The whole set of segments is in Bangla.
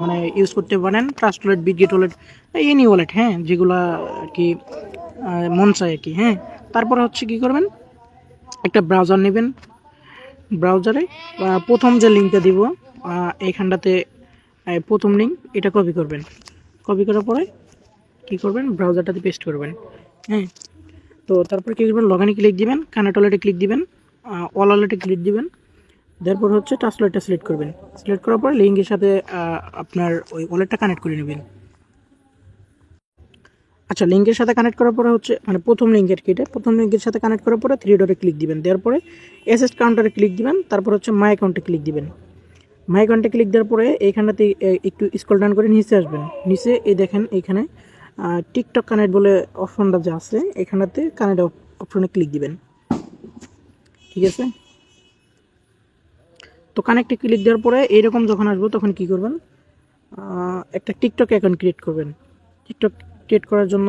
মানে ইউজ করতে পারেন trust wallet, Bitget wallet, any wallet, হ্যাঁ, যেগুলা আর কি মন চায় আর কি। হ্যাঁ, তারপরে হচ্ছে কি করবেন, একটা ব্রাউজার নেবেন। ব্রাউজারে প্রথম যে লিঙ্কটা দিব এইখানটাতে প্রথম লিঙ্ক এটা কপি করবেন। কপি করার পরে কি করবেন, ব্রাউজারটাতে পেস্ট করবেন। হ্যাঁ, তো তারপরে কী করবেন, লগ ইনে ক্লিক দিবেন, কানেক্ট ওয়ালেটে ক্লিক দিবেন, অল ওয়ালেটে ক্লিক দিবেন। তারপর হচ্ছে ট্রাস্ট ওয়ালেটটা সিলেক্ট করবেন। সিলেক্ট করার পরে লিঙ্কের সাথে আপনার ওই ওয়ালেটটা কানেক্ট করে নেবেন। আচ্ছা, লিঙ্কের সাথে কানেক্ট করার পরে হচ্ছে মানে প্রথম লিঙ্কের কি, এটা প্রথম লিঙ্কের সাথে কানেক্ট করার পরে থ্রি ডটে ক্লিক দিবেন। দেওয়ার পরে এসএস কাউন্টারে ক্লিক দিবেন। তারপর হচ্ছে মাই অ্যাকাউন্টে ক্লিক দিবেন। মাই অ্যাকাউন্টে ক্লিক দেওয়ার পরে এইখানটাতে একটু স্ক্রল ডাউন করে নিচে আসবেন। নিচে এই দেখেন এইখানে টিকটক কানেক্ট বলে অপশনটা যে আছে, এখানটাতে কানেক্ট অপশনে ক্লিক দিবেন। ঠিক আছে, তো কানেক্টে ক্লিক দেওয়ার পরে এইরকম যখন আসবো তখন কি করবেন, একটা টিকটক অ্যাকাউন্ট ক্রিয়েট করবেন। টিকটক ক্রিয়েট করার জন্য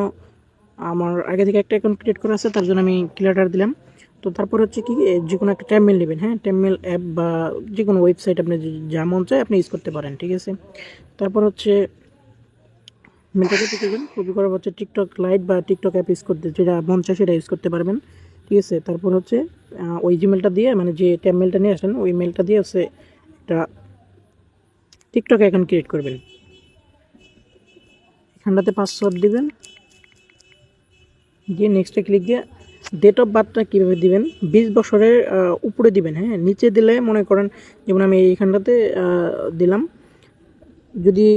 আমার আগে থেকে একটা অ্যাকাউন্ট ক্রিয়েট করা আছে, তার জন্য আমি ক্লিয়ার দিলাম। তো তারপর হচ্ছে কি, যে কোনো একটা ট্যাবমেল নেবেন। হ্যাঁ, ট্যাবমেল অ্যাপ বা যে কোনো ওয়েবসাইট আপনি যা মন চায় আপনি ইউজ করতে পারেন। ঠিক আছে, তারপর হচ্ছে মেলটা কপি করবেন। কপি করার হচ্ছে টিকটক লাইট বা টিকটক অ্যাপ ইউজ করতে যেটা মন চায় সেটা ইউজ করতে পারবেন। ঠিক আছে, তারপর হচ্ছে ওই জিমেলটা দিয়ে মানে যে ট্যাবমেলটা নিয়ে আসেন ওই মেলটা দিয়ে হচ্ছে একটা টিকটক অ্যাকাউন্ট ক্রিয়েট করবেন। এখানটাতে পাসওয়ার্ড দিবেন, দিয়ে নেক্সটে ক্লিক দিয়ে ডেট অফ বার্থটা কীভাবে দিবেন, 20 বছরের উপরে দিবেন। হ্যাঁ, নিচে দিলে মনে করেন যেমন আমি এইখানটাতে দিলাম, যদি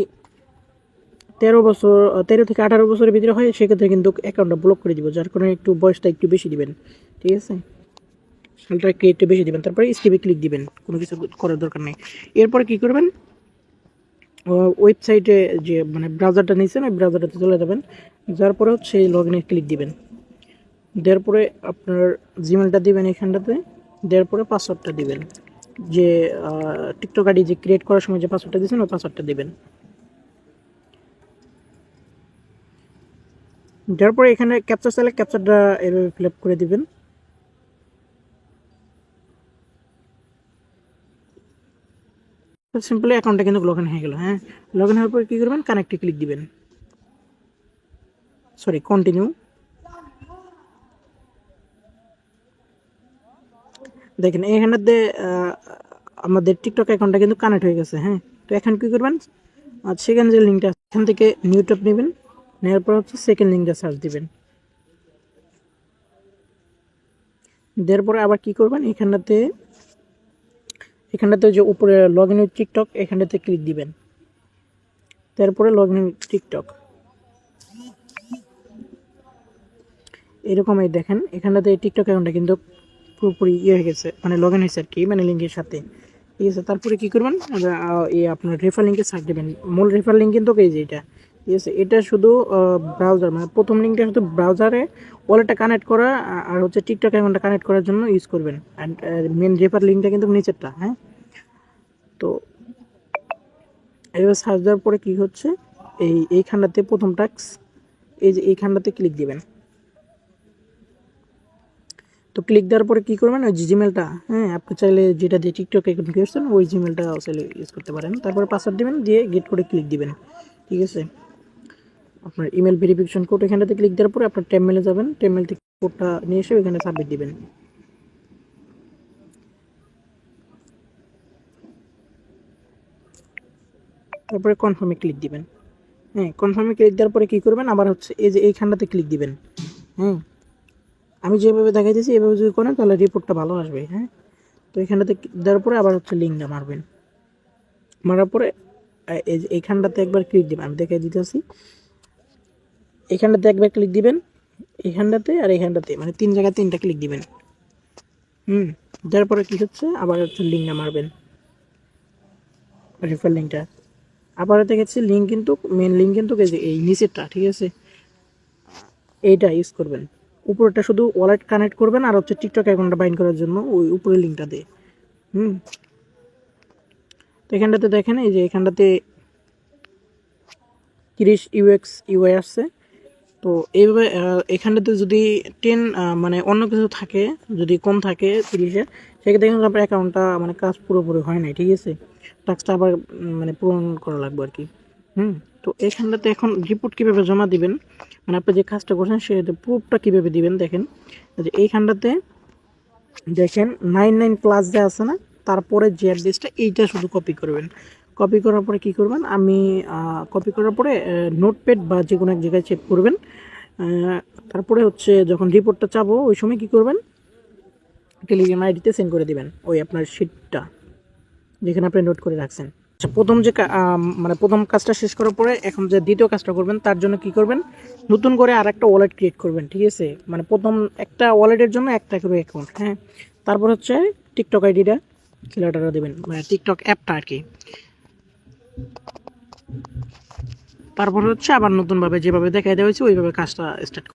13 বছর 13 থেকে 18 বছরের ভিতরে হয় সেক্ষেত্রে কিন্তু অ্যাকাউন্টটা ব্লক করে দিব, যার কারণে একটু বয়সটা একটু বেশি দিবেন। ঠিক আছে, সালটা একটু বেশি দিবেন। তারপরে স্কিপে ক্লিক দিবেন, কোনো কিছু করার দরকার নেই। এরপরে কী করবেন, ওয়েবসাইটে যে মানে ব্রাউজারটা নিয়েছেন ওই ব্রাউজারটাতে চলে যাবেন। যার পরে হচ্ছে লগ ইনে ক্লিক দিবেন। দেওয়ার পরে আপনার জিমেলটা দিবেন এখানটাতে। দেওয়ার পরে পাসওয়ার্ডটা দিবেন, যে টিকটক আইডি যে ক্রিয়েট করার সময় যে পাসওয়ার্ডটা দিয়েছেন ওই পাসওয়ার্ডটা দিবেন। দেওয়ার পরে এখানে ক্যাপচার চাইলে ক্যাপচারটা এভাবে ফিল আপ করে দিবেন। সিম্পলি অ্যাকাউন্টটা কিন্তু লগ ইন হয়ে গেল। হ্যাঁ, লগ ইন হওয়ার পরে কী করবেন, কানেক্টে ক্লিক দিবেন, সরি কন্টিনিউ। দেখেন এখানটাতে আমাদের টিকটক অ্যাকাউন্টটা কিন্তু কানেক্ট হয়ে গেছে। হ্যাঁ, তো এখন কী করবেন, আর সেকেন্ড যে লিঙ্কটা এখান থেকে নিউ ট্যাব নেবেন। নেওয়ার পর হচ্ছে সেকেন্ড লিঙ্কটা সার্চ দিবেন। দেওয়ার পরে আবার কি করবেন, এখানটাতে যে উপরে লগ ইন উইথ টিকটক এখানটাতে ক্লিক দিবেন। তারপরে লগ ইন উইথ টিকটক এরকমই দেখেন এখানটাতে টিকটক অ্যাকাউন্টটা কিন্তু পুরোপুরি ইয়ে হয়ে গেছে, মানে লগ ইন হয়েছে আর কি, মানে লিঙ্কের সাথে। ঠিক আছে, তারপরে কী করবেন, এই আপনার রেফার লিঙ্কে সার্চ দেবেন। মূল রেফার লিঙ্ক কিন্তু এই যে এটা। ঠিক আছে, এটা শুধু ব্রাউজার মানে প্রথম লিঙ্কটা শুধু ব্রাউজারে ওয়ালেটটা কানেক্ট করা আর হচ্ছে টিকটক অ্যাকাউন্টটা কানেক্ট করার জন্য ইউজ করবেন। আর মেন রেফার লিঙ্কটা কিন্তু নিচেরটা। হ্যাঁ, তো এবার সার্চ দেওয়ার পরে কী হচ্ছে, এইখানটাতে প্রথম টাস্ক এই যে এইখানটাতে ক্লিক দিবেন। তো ক্লিক দেওয়ার পরে কী করবেন, ওই জিমেলটা, হ্যাঁ, আপনি চাইলে যেটা দিয়ে টিকটক অ্যাকাউন্ট করেছেন ওই জিমেলটা চাইলে ইউজ করতে পারেন। তারপরে পাসওয়ার্ড দিবেন, দিয়ে গেট করে ক্লিক দিবেন। ঠিক আছে, আপনার ইমেল ভেরিফিকেশন কোড এখানটাতে ক্লিক দেওয়ার পরে আপনার টেম মেলে যাবেন। টেম মেল থেকে কোডটা নিয়ে এসে ওইখানে সাবমিট দিবেন। তারপরে কনফার্মে ক্লিক দিবেন। হ্যাঁ, কনফার্মে ক্লিক দেওয়ার পরে কী করবেন, আবার হচ্ছে এই যে এইখানটাতে ক্লিক দিবেন। হ্যাঁ, আমি যেভাবে দেখাইতেছি এভাবে যদি করেন তাহলে রিপোর্টটা ভালো আসবে। হ্যাঁ, তো এখানটাতে দেওয়ার পরে আবার হচ্ছে লিঙ্কটা মারবেন। মারার পরে এইখানটাতে একবার ক্লিক দিবেন, আমি দেখাই দিতেছি। এখানটাতে একবার ক্লিক দিবেন, এখানটাতে আর এখানটাতে, মানে 3 জায়গায় 3টা ক্লিক দিবেন। দেওয়ার পরে কী হচ্ছে, আবার হচ্ছে লিঙ্কটা মারবেন, রেফার লিঙ্কটা। আবার দেখেছি লিঙ্ক কিন্তু মেন লিঙ্ক কিন্তু এই নিচেরটা। ঠিক আছে, এইটা ইউজ করবেন। উপরেরটা শুধু ওয়ালেট কানেক্ট করবেন আর হচ্ছে টিকটক অ্যাকাউন্টটা বাইন্ড করার জন্য ওই উপরের লিঙ্কটা দিয়ে। তো এখানটাতে দেখেন এই যে এখানটাতে 30 ইউআই আসছে। তো এইভাবে এখানটাতে যদি 10 মানে অন্য কিছু থাকে, যদি কম থাকে 30-এর, সেক্ষেত্রে কিন্তু আপনার অ্যাকাউন্টটা মানে কাজ পুরোপুরি হয় নাই। ঠিক আছে, টাস্কটা আবার মানে পূরণ করা লাগবে আর কি। তো এইখানটাতে এখন রিপোর্ট কীভাবে জমা দিবেন, মানে আপনি যে কাজটা করছেন সেটা প্রুফটা কীভাবে দিবেন দেখেন, যে এইখানটাতে দেখেন 99+ যে আছে না, তারপরে যে অ্যাড্রেসটা এইটা শুধু কপি করবেন। কপি করার পরে কী করবেন, আমি কপি করার পরে নোটপ্যাড বা যে কোনো এক জায়গায় চেক করবেন। তারপরে হচ্ছে যখন রিপোর্টটা চাবো ওই সময় কী করবেন, টেলিগ্রাম আইডিতে সেন্ড করে দিবেন ওই আপনার শিটটা যেখানে আপনি নোট করে রাখছেন। আচ্ছা, প্রথম যে মানে প্রথম কাজটা শেষ করার পরে এখন যে দ্বিতীয় কাজটা করবেন তার জন্য কি করবেন, নতুন করে আর একটা ওয়ালেট ক্রিয়েট করবেন, ঠিক আছে? মানে প্রথম একটা ওয়ালেটের জন্য একটা করে অ্যাকাউন্ট, হ্যাঁ। তারপর হচ্ছে টিকটক আইডিটা খেলাটা দেবেন, মানে টিকটক অ্যাপটা আর কি। তারপর হচ্ছে আবার নতুনভাবে যেভাবে দেখাই দেওয়া হয়েছে ওইভাবে কাজটা স্টার্ট